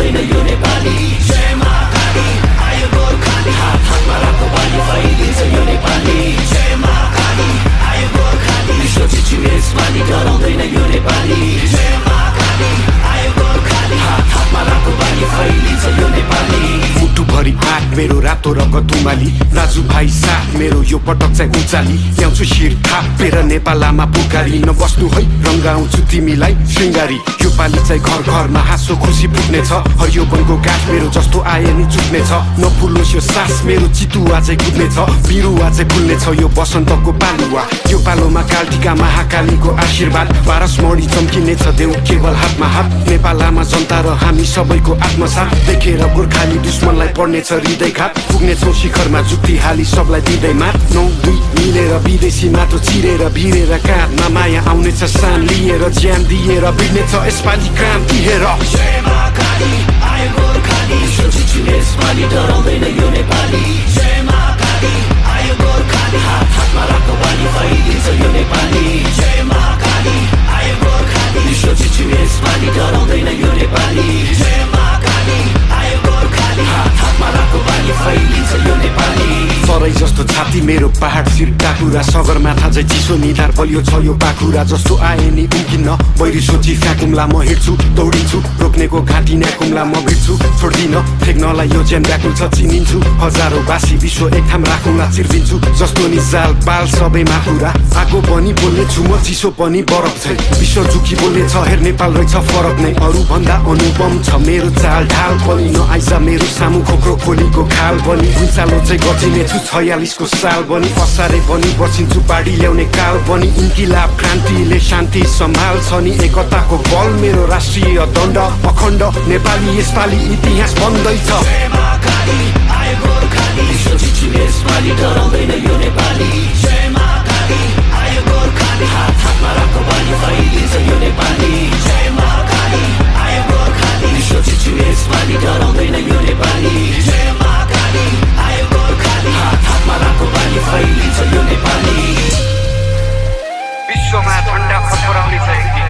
डराउँदैन यो नेपाली जय महाकाली आयो गोर्खाली हात हातमा राखो बानी फैलिन्छ यो नेपाली जय महाकाली आयो गोर्खाली विश्व जित्ने यसपालि डराउँदैन यो नेपाली जय महाकाली आयो गोर्खाली हात हातमा राखो बानी फैलिन्छ यो नेपाली मुटुभरि आँट मेरो रातो रगत उमाली दाजुभाइ साथ मेरो यो पटक चाहिँ उचाली ल्याउँछु शिर थापेर नेपालमा पुकारी नबस्नु है रङ्गाउँछु तिमीलाई श्रृङ्गारी यो पालि चाहिँ घर घरमा हाँसो खुसी पुग्नेछ हरियो वनको गाछ मेरो जस्तो आए नि चुक्नेछ नफुलोस् यो सास मेरो चितुवा चाहिँ कुद्नेछ बिरुवा चाहिँ फुल्नेछ यो बसन्तको पालुवा यो पालोमा कालटिका महाकालीको आशीर्वाद पारसमणि चम्किनेछ देऊ केवल हातमा हात नेपालमा जनता र हामी सबैको आत्मसाथ देखेर गोर्खाली दुश्मनलाई पर्नेछ हृदयघात पुग्नेछौँ शिखरमा जुक्ति हाली सबलाई दिँदै मात 9-2 मिलेर विदेशी माटो चिरेर भिरेर काँधमा माया आउनेछ सान लिएर ज्यान दिएर बिड्नेछ यसपालि क्रान्ति हेर जय महाकाली आयो गोर्खाली विश्व जित्ने यसपालि डराउँदैन यो नेपाली जय महाकाली आयो गोर्खाली हात हातमा राखो बानी फैलिन्छ यो नेपाली जय महाकाली आयो गोर्खाली विश्व जित्ने यसपालि डराउँदैन यो नेपाली जय महाकाली आयो गोर्खाली हात हातमा राखो बानी फैलिन्छ यो नेपाली सरै जस्तो छाती मेरो पहाड शिर टाकुरा सगरमाथा चाहिँ चिसो निधार बलियो छ यो पाखुरा जस्तो आए नि उम्किन्न बैरी सोची फ्याकुम्ला म हिँड्छु दौडिन्छु रोक्नेको घाँटी न्याकुम्ला म भिड्छु छोड्दिन फेक्नलाई यो ज्यान व्याकुल छ चिनिन्छु हजारौँ बासी विश्व एक ठाम राखुँला चिर्दिन्छु जस्तो नि जाल पाल सबैमा कुरा आगो पनि बोल्ने छु म चिसो पनि बरफ छै विश्व झुकी बोल्ने छ हेर नेपाल रहेछ फरक नै अरू भन्दा अनुपम छ मेरो चाल ढाल पनि नआइज मेरो सामु खोक्रो खोलीको खाल पनि भुइँचालो चाहिँ गर्चिने छु 46 को साल पनि असारे पनि बर्सिन्छु पाडी ल्याउने काल पनि इन्किलाब क्रान्तिले शान्ति सम्हाल्छ नि एकताको बल मेरो राष्ट्रिय दण्ड अखण्ड नेपाली यसपालि इतिहास बन्दैछ जय महाकाली आयो गोर्खाली विश्व जित्ने यसपालि डराउँदैन यो नेपाली जय महाकाली आयो गोर्खाली हात हातमा राखो बानी फैलिन्छ